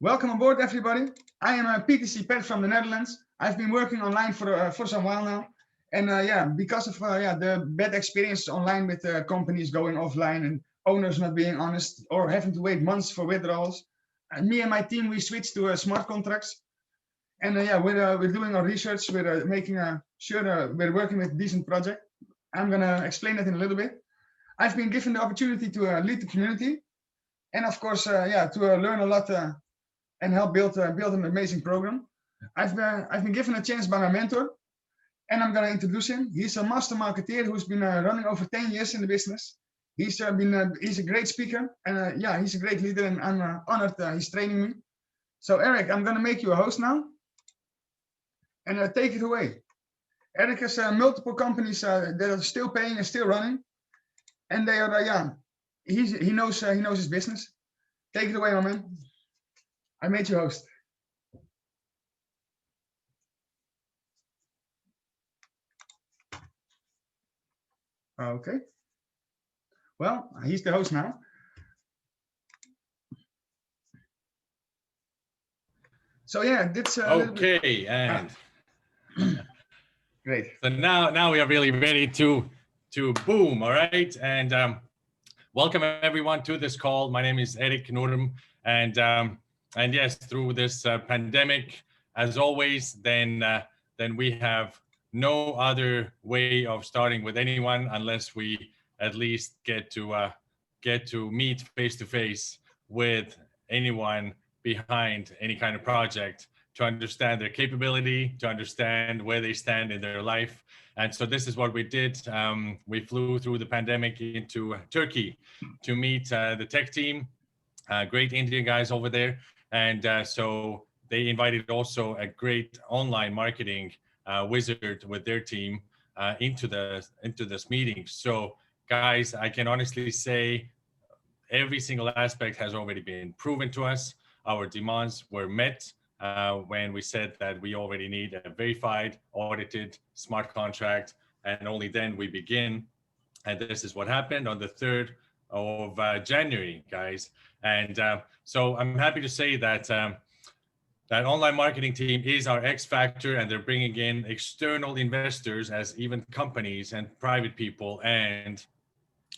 Welcome aboard, everybody. I am PTC Pat from the Netherlands. I've been working online for some while now, and because of the bad experiences online with companies going offline and owners not being honest or having to wait months for withdrawals, me and my team we switched to smart contracts. And we're doing our research. We're making sure we're working with a decent project. I'm gonna explain that in a little bit. I've been given the opportunity to lead the community, and of course, to learn a lot and help build an amazing program. I've been given a chance by my mentor, and I'm gonna introduce him. He's a master marketeer who's been running over 10 years in the business. He's a great speaker, and he's a great leader, and I'm honored he's training me. So Eric, I'm gonna make you a host now, and take it away. Eric has multiple companies that are still paying and still running, and they are he knows his business. Take it away, my man. I made you host. Okay. Well, he's the host now. So yeah, that's okay, and great. So now we are really ready to boom. All right, and welcome everyone to this call. My name is Eric Norum, and yes, through this pandemic, as always, then we have no other way of starting with anyone unless we at least get to meet face to face with anyone behind any kind of project to understand their capability, to understand where they stand in their life. And so this is what we did. We flew through the pandemic into Turkey to meet the tech team, great Indian guys over there. And so they invited also a great online marketing wizard with their team into this meeting. So guys, I can honestly say every single aspect has already been proven to us. Our demands were met when we said that we already need a verified, audited, smart contract, and only then we begin. And this is what happened on the 3rd of January, guys. And so I'm happy to say that that online marketing team is our X factor, and they're bringing in external investors as even companies and private people and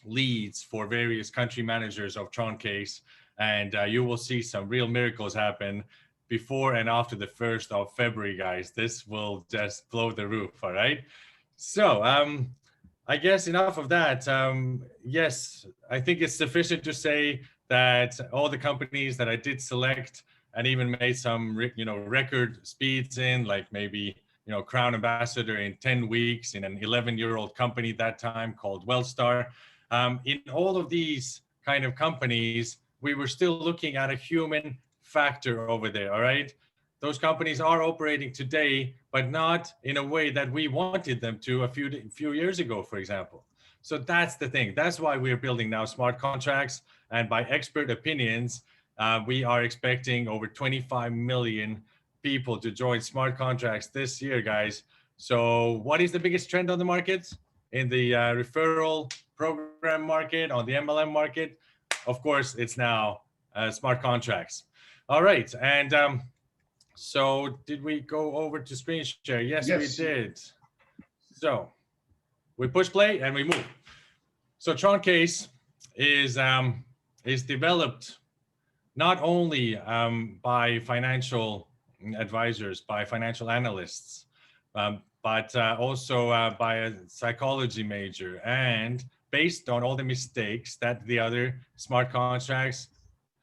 leads for various country managers of Troncase. And you will see some real miracles happen before and after the 1st of February, guys. This will just blow the roof, all right? So I guess enough of that. Yes, I think it's sufficient to say that all the companies that I did select and even made some record speeds in, like maybe Crown Ambassador in 10 weeks in an 11-year-old company that time called Wellstar. In all of these kind of companies, we were still looking at a human factor over there, all right? Those companies are operating today, but not in a way that we wanted them to a few years ago, for example. So that's the thing. That's why we're building now smart contracts. And by expert opinions, we are expecting over 25 million people to join smart contracts this year, guys. So what is the biggest trend on the market? In the referral program market, on the MLM market? Of course, it's now smart contracts. All right, and so did we go over to screen share? Yes, we did. So we push play and we move. So Troncase is developed not only by financial advisors, by financial analysts, but also by a psychology major, and based on all the mistakes that the other smart contracts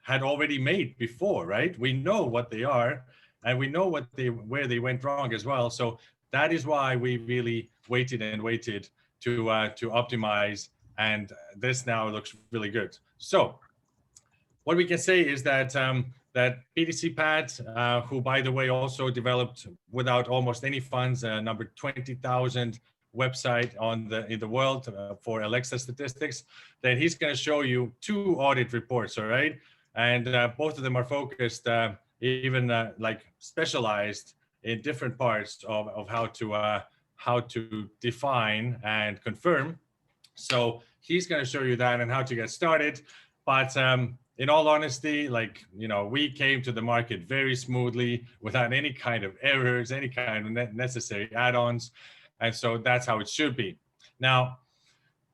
had already made before, right? We know what they are, and we know where they went wrong as well. So that is why we really waited and waited to optimize, and this now looks really good. So what we can say is that that PTC Pat, who by the way also developed without almost any funds, number 20,000 website in the world for Alexa statistics, then he's going to show you 2 audit reports, all right? And both of them are focused, even like specialized in different parts of how to define and confirm. So he's going to show you that and how to get started. But in all honesty, like, we came to the market very smoothly without any kind of errors, any kind of necessary add-ons. And so that's how it should be. Now,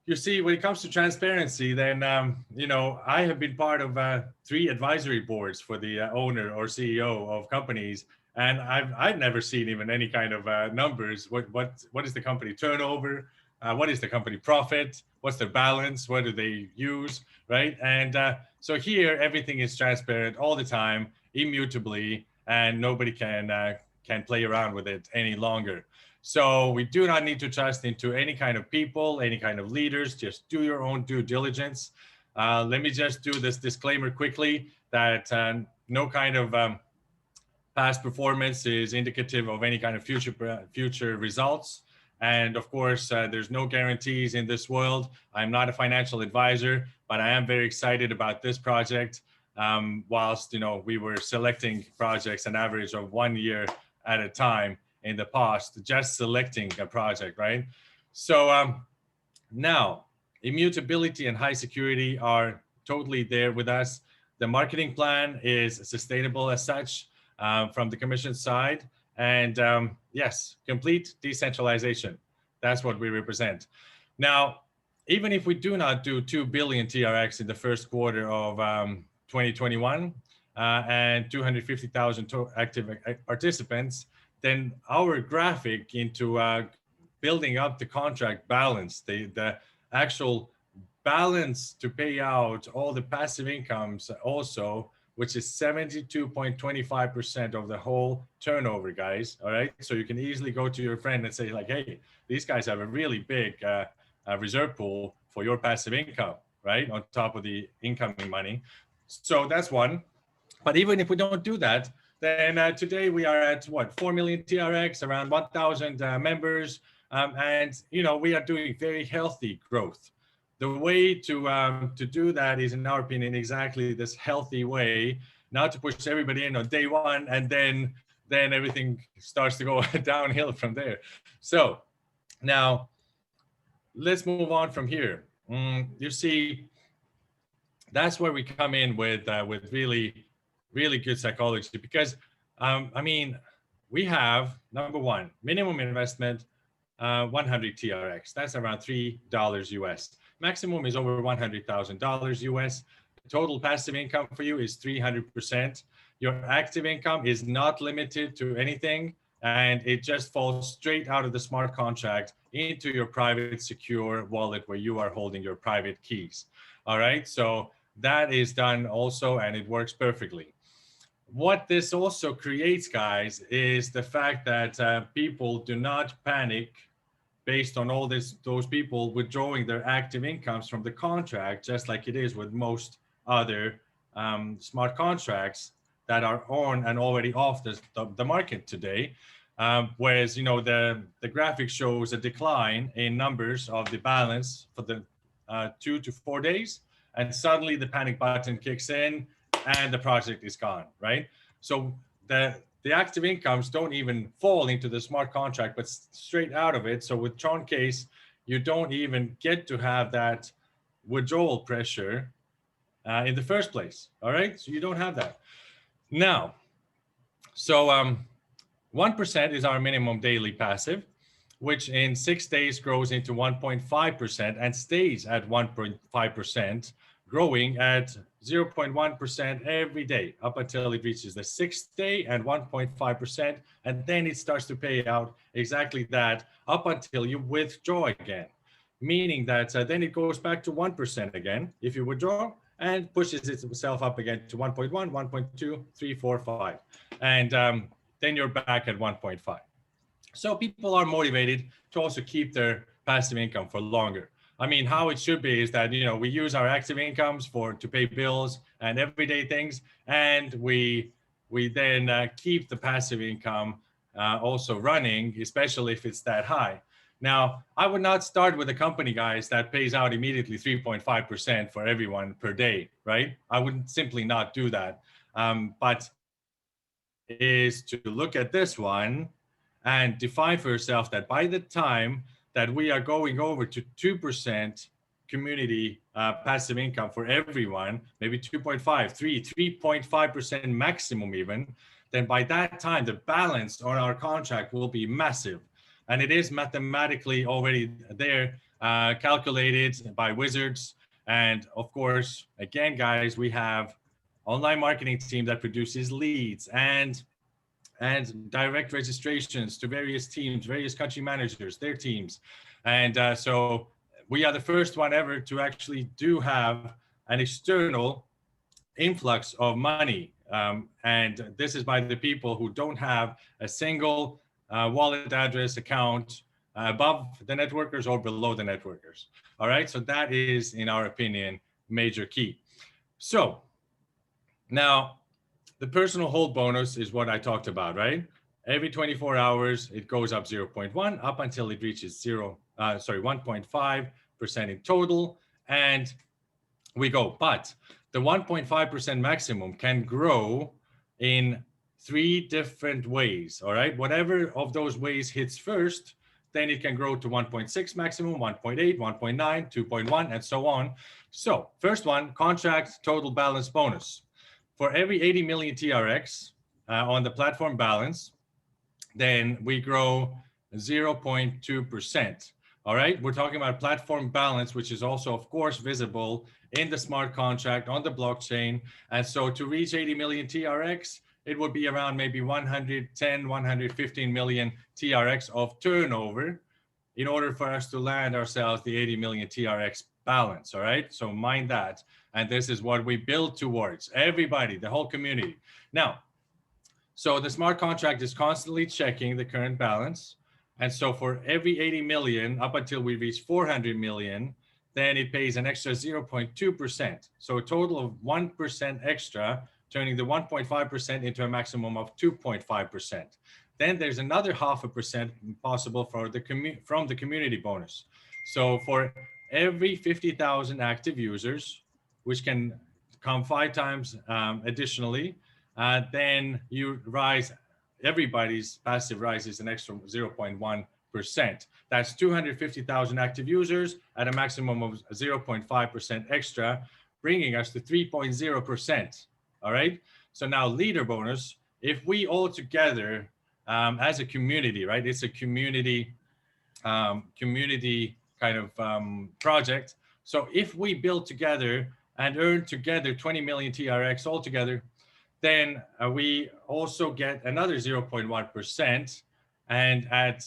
you see, when it comes to transparency, then, I have been part of 3 advisory boards for the owner or CEO of companies. And I've never seen even any kind of numbers. What is the company turnover? What is the company profit? What's their balance? What do they use, right? And so here, everything is transparent all the time, immutably, and nobody can play around with it any longer. So we do not need to trust into any kind of people, any kind of leaders. Just do your own due diligence. Let me just do this disclaimer quickly that no kind of past performance is indicative of any kind of future results. And of course, there's no guarantees in this world. I'm not a financial advisor, but I am very excited about this project. Whilst we were selecting projects an average of 1 year at a time in the past, just selecting a project, right? So now, immutability and high security are totally there with us. The marketing plan is sustainable as such from the commission side. And yes, complete decentralization. That's what we represent. Now, even if we do not do 2 billion TRX in the first quarter of 2021 and 250,000 active participants, then our graphic into building up the contract balance, the actual balance to pay out all the passive incomes also, which is 72.25% of the whole turnover, guys. All right. So you can easily go to your friend and say like, hey, these guys have a really big reserve pool for your passive income, right? On top of the incoming money. So that's one. But even if we don't do that, then today we are at what, 4 million TRX, around 1,000 members. And, we are doing very healthy growth. The way to do that is, in our opinion, exactly this healthy way, not to push everybody in on day one, and then everything starts to go downhill from there. So now let's move on from here. You see, that's where we come in with really, really good psychology, because we have, number one, minimum investment, 100 TRX. That's around $3 US. Maximum is over $100,000 US. Total passive income for you is 300%. Your active income is not limited to anything, and it just falls straight out of the smart contract into your private secure wallet where you are holding your private keys. All right, so that is done also, and it works perfectly. What this also creates, guys, is the fact that people do not panic based on all those people withdrawing their active incomes from the contract, just like it is with most other smart contracts that are on and already off the market today. Whereas, the graphic shows a decline in numbers of the balance for the 2 to 4 days, and suddenly the panic button kicks in and the project is gone, right? So the active incomes don't even fall into the smart contract, but straight out of it. So with Troncase, you don't even get to have that withdrawal pressure in the first place. All right, so you don't have that. Now, so 1% is our minimum daily passive, which in 6 days grows into 1.5% and stays at 1.5%, growing at 0.1% every day up until it reaches the 6th day and 1.5%. And then it starts to pay out exactly that up until you withdraw again, meaning that then it goes back to 1% again if you withdraw, and pushes itself up again to 1.1, 1.2, 3, 4, 5. And then you're back at 1.5. So people are motivated to also keep their passive income for longer. I mean, how it should be is that, we use our active incomes to pay bills and everyday things, and we then keep the passive income also running, especially if it's that high. Now, I would not start with a company, guys, that pays out immediately 3.5% for everyone per day, right? I would simply not do that. But is to look at this one and define for yourself that by the time that we are going over to 2% community passive income for everyone, maybe 2.5, 3.5% maximum even, then by that time, the balance on our contract will be massive. And it is mathematically already there, calculated by wizards. And of course, again, guys, we have online marketing team that produces leads and direct registrations to various teams, various country managers, their teams. And so we are the first one ever to actually do have an external influx of money. And this is by the people who don't have a single wallet address account above the networkers or below the networkers. All right, so that is, in our opinion, major key. So now, the personal hold bonus is what I talked about, right? Every 24 hours, it goes up 0.1 up until it reaches 1.5% in total. And we go, but the 1.5% maximum can grow in 3 different ways, all right? Whatever of those ways hits first, then it can grow to 1.6 maximum, 1.8, 1.9, 2.1, and so on. So first one, contract total balance bonus. For every 80 million TRX on the platform balance, then we grow 0.2%. All right, we're talking about platform balance, which is also, of course, visible in the smart contract on the blockchain. And so to reach 80 million TRX, it would be around maybe 110, 115 million TRX of turnover in order for us to land ourselves the 80 million TRX balance. All right, so mind that. And this is what we build towards, everybody, the whole community. Now, so the smart contract is constantly checking the current balance. And so for every 80 million, up until we reach 400 million, then it pays an extra 0.2%. So a total of 1% extra, turning the 1.5% into a maximum of 2.5%. Then there's another 0.5% possible for from the community bonus. So for every 50,000 active users, which can come 5 times additionally, then you rise, everybody's passive rises an extra 0.1%. That's 250,000 active users at a maximum of 0.5% extra, bringing us to 3.0%. All right. So now leader bonus, if we all together as a community, right? It's a community kind of project. So if we build together and earn together 20 million TRX altogether, then we also get another 0.1%. And at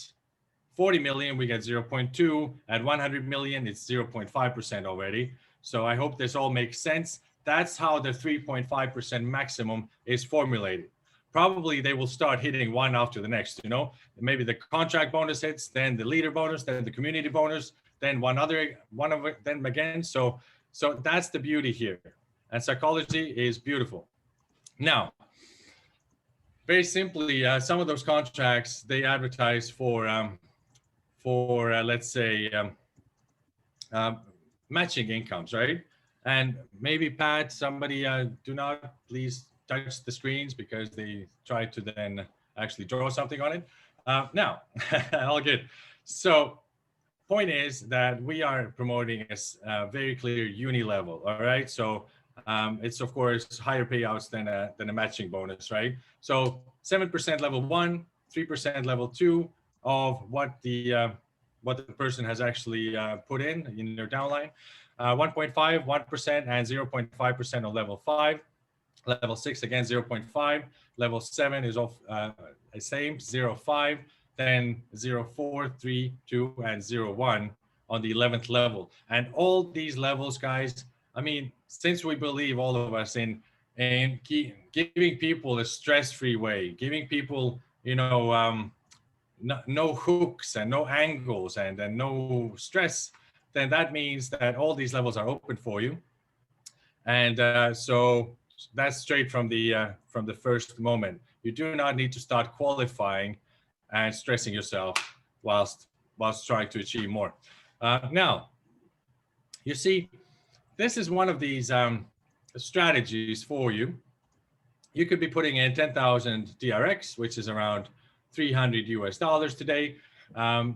40 million, we get 0.2. At 100 million, it's 0.5% already. So I hope this all makes sense. That's how the 3.5% maximum is formulated. Probably they will start hitting one after the next, you know, maybe the contract bonus hits, then the leader bonus, then the community bonus, then one of them again. So that's the beauty here. And psychology is beautiful. Now, very simply, some of those contracts, they advertise for let's say, matching incomes, right? And maybe Pat, somebody do not please touch the screens because they try to then actually draw something on it. Now, all good. So point is that we are promoting a very clear uni level, all right? So it's of course higher payouts than a matching bonus, right? So 7% level 1, 3% level 2 of what the person has actually put in their downline, 1.5, 1%, and 0.5% on level 5. Level 6 again 0.5. Level 7 is off the same 0.5. Then 0.4, 3, 2, and 0.1 on the 11th level. And all these levels, guys, I mean, since we believe, all of us, in giving people a stress-free way, giving people, you know, no hooks and no angles and no stress, then that means that all these levels are open for you. And so that's straight from the first moment. You do not need to start qualifying and stressing yourself whilst trying to achieve more. Now, you see, this is one of these strategies for you. You could be putting in 10,000 DRX, which is around $300 US today.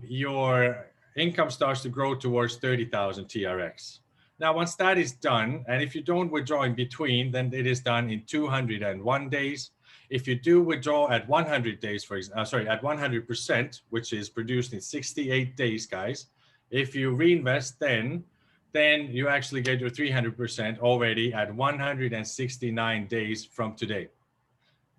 Your income starts to grow towards 30,000 TRX. Now, once that is done, and if you don't withdraw in between, then it is done in 201 days. If you do withdraw at 100 days, at 100%, which is produced in 68 days, guys, if you reinvest, then you actually get your 300% already at 169 days from today.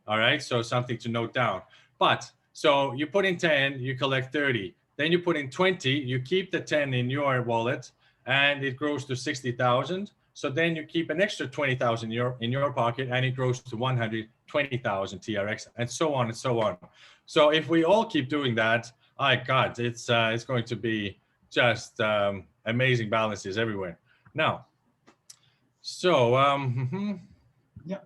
All right, so something to note down. But so you put in 10, you collect 30. Then you put in 20, you keep the 10 in your wallet, and it grows to 60,000. So then you keep an extra 20,000 in your pocket, and it grows to 120,000 TRX, and so on and so on. So if we all keep doing that, God, it's going to be just amazing balances everywhere. Now, so yeah,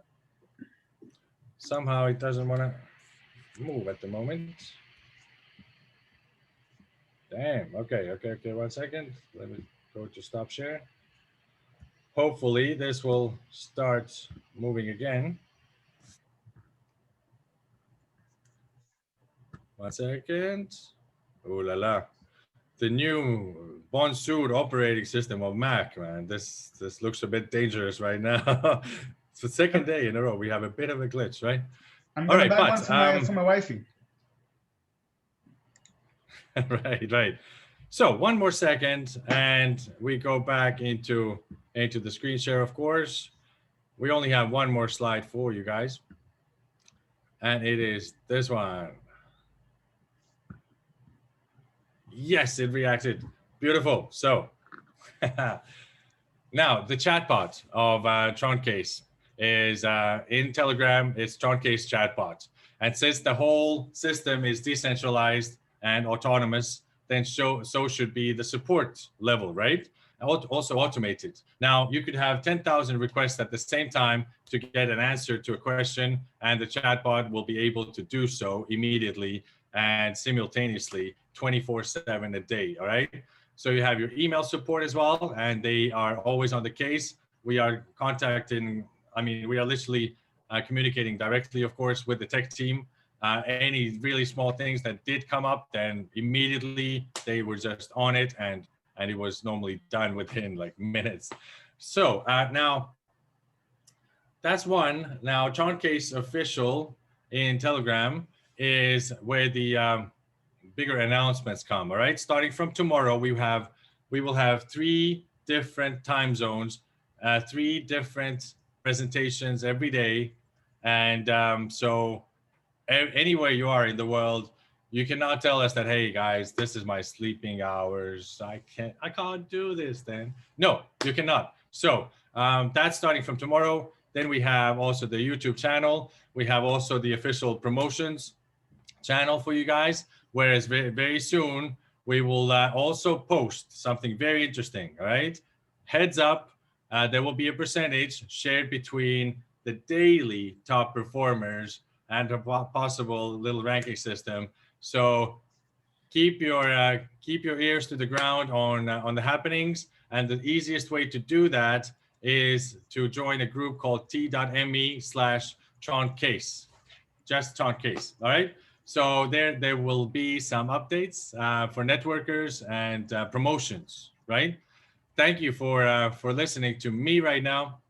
somehow it doesn't want to move at the moment. Damn. Okay. 1 second. Let me go to stop share. Hopefully this will start moving again. 1 second. Ooh la la. The new Bonjour operating system of Mac, man. This looks a bit dangerous right now. It's the second day in a row. We have a bit of a glitch, right? I'm gonna buy one for my wifey. Right. So 1 more second, and we go back into the screen share, of course. We only have 1 more slide for you guys, and it is this one. Yes, it reacted. Beautiful. So now the chatbot of Troncase is in Telegram. It's Troncase chatbot, and since the whole system is decentralized and autonomous, then so should be the support level, right? Also automated. Now you could have 10,000 requests at the same time to get an answer to a question, and the chatbot will be able to do so immediately and simultaneously 24/7 a day. All right. So you have your email support as well, and they are always on the case. We are we are literally communicating directly, of course, with the tech team. Any really small things that did come up, then immediately they were just on it, and it was normally done within like minutes. So now that's one. Now Troncase official in Telegram is where the bigger announcements come. All right, starting from tomorrow, we will have 3 different time zones, 3 different presentations every day, and so anywhere you are in the world, you cannot tell us that, hey guys, this is my sleeping hours, I can't do this. Then no, you cannot. So that's starting from tomorrow. Then we have also the YouTube channel. We have also the official promotions channel for you guys, whereas very, very soon we will also post something very interesting. All right, heads up, there will be a percentage shared between the daily top performers and a possible little ranking system. So keep your ears to the ground on the happenings, and the easiest way to do that is to join a group called t.me/Troncase, just Troncase. All right. So there will be some updates for networkers and promotions. Right. Thank you for listening to me right now,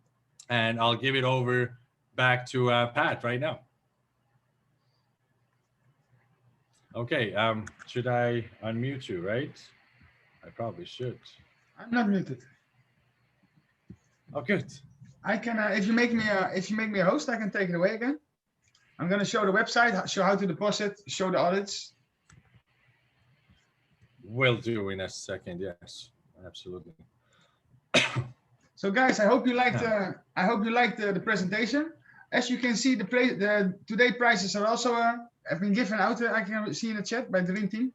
and I'll give it over back to Pat right now. Okay, should I unmute you, right? I probably should. I'm not muted. Oh, good. I can, if you make me a host, I can take it away again. I'm going to show the website, show how to deposit, show the audits. Will do in a second. Yes, absolutely. So guys, I hope you liked the presentation. As you can see, the today prices are also have been given out. I can see in the chat by Dream Team.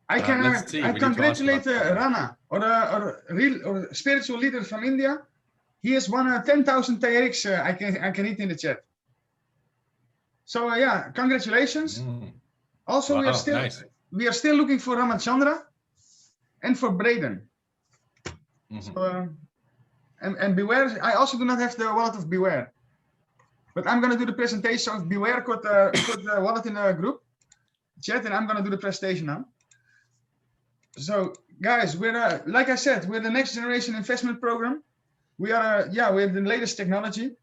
I congratulate Rana, or spiritual leader from India. He has won 10,000 TRX. I can read in the chat. So yeah, congratulations. Also, wow, we are still looking for Ramachandra and for Braden. So, and Beware. I also do not have the wallet of Beware, but I'm going to do the presentation of Beware. Put the wallet in a group. chat and I'm going to do the presentation now. So guys, we're like I said, we're the next generation investment program. We are yeah, we have the latest technology,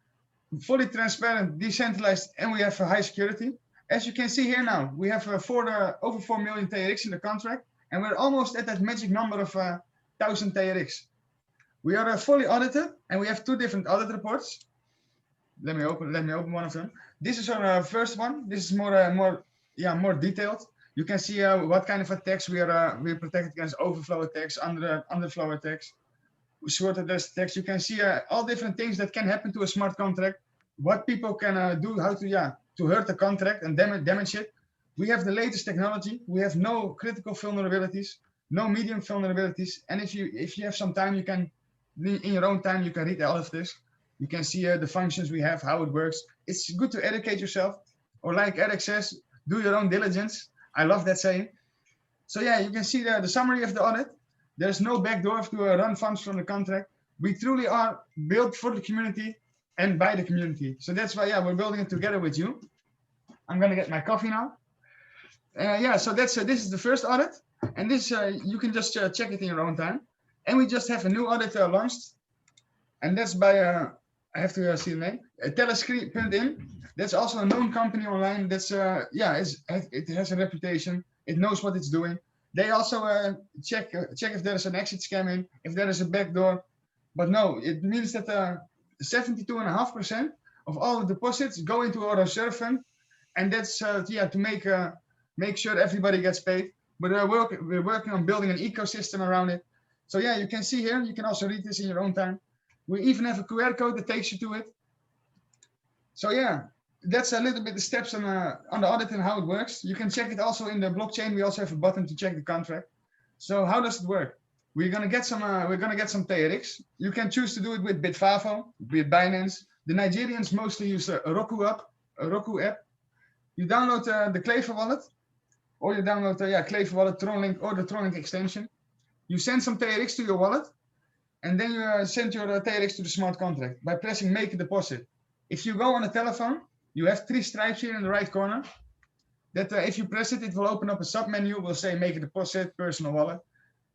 fully transparent, decentralized, and we have a high security. As you can see here now, we have over 4 million TRX in the contract, and we're almost at that magic number of 1,000 TRX. We are fully audited, and we have 2 different audit reports. Let me open one of them. This is our first one. This is more detailed. You can see what kind of attacks we are protected against: overflow attacks, underflow attacks, short attacks. You can see all different things that can happen to a smart contract. What people can do, how to hurt the contract and damage it. We have the latest technology. We have no critical vulnerabilities, no medium vulnerabilities. And if you have some time, you can, in your own time, you can read all of this. You can see the functions we have, how it works. It's good to educate yourself, or like Eric says, do your own diligence. I love that saying. So yeah, you can see the summary of the audit. There's no backdoor to run funds from the contract. We truly are built for the community and by the community. So that's why, yeah, we're building it together with you. I'm gonna get my coffee now. Yeah, so this is the first audit, and this you can just check it in your own time. And we just have a new audit launched, and that's by I have to see the name. Telescreen.in. That's also a known company online. That's yeah, it has a reputation. It knows what it's doing. They also check if there is an exit scamming, if there is a backdoor. But no, it means that 72.5% of all the deposits go into our reserve fund, and that's yeah, to make sure everybody gets paid. But we're working on building an ecosystem around it. So yeah, you can see here. You can also read this in your own time. We even have a QR code that takes you to it. So yeah, that's a little bit the steps on the audit and how it works. You can check it also in the blockchain. We also have a button to check the contract. So how does it work? We're gonna get some TRX. You can choose to do it with Bitfavo, with Binance. The Nigerians mostly use a Roku app. You download the Clever wallet, or you download Clever wallet, Tronlink, or the Tronlink extension. You send some TRX to your wallet, and then you send your TRX to the smart contract by pressing make a deposit. If you go on a telephone, you have 3 stripes here in the right corner. That if you press it, it will open up a sub menu. Will say make a deposit, personal wallet.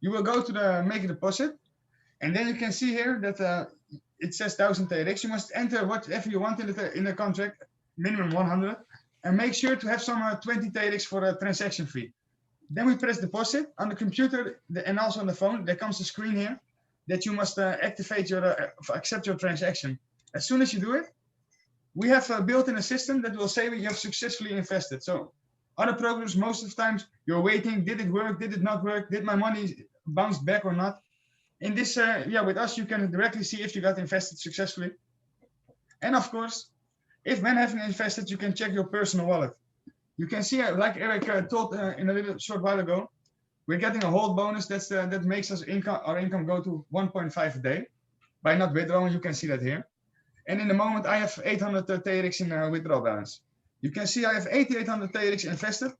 You will go to the make a deposit, and then you can see here that it says 1,000 TRX. You must enter whatever you want in the contract, minimum 100, and make sure to have some 20 TRX for a transaction fee. Then we press deposit on the computer and also on the phone. There comes a screen here that you must activate accept your transaction. As soon as you do it, we have built in a system that will say you have successfully invested. So other programs, most of the times you're waiting, did it work, did it not work, did my money bounce back or not? In this, yeah, with us, you can directly see if you got invested successfully. And of course, if when having invested, you can check your personal wallet. You can see, like Eric told in a little short while ago, we're getting a hold bonus that makes our income go to 1.5 a day. By not withdrawing, you can see that here. And in the moment, I have 800 TRX in withdrawal balance. You can see I have 8,800 TRX invested.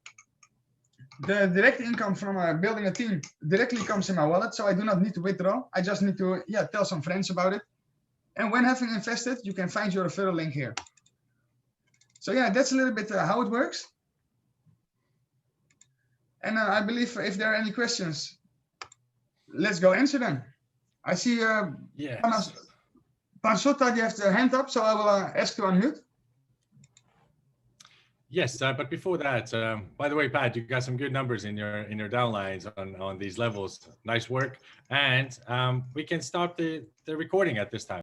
The direct income from building a team directly comes in my wallet, so I do not need to withdraw. I just need to tell some friends about it. And when having invested, you can find your referral link here. So yeah, that's a little bit how it works. And I believe if there are any questions, let's go answer them. I see yes. Pansota, you have the hand up, so I will ask to unmute. Yes, but before that, by the way, Pat, you got some good numbers in your downlines on these levels. Nice work, and we can stop the recording at this time.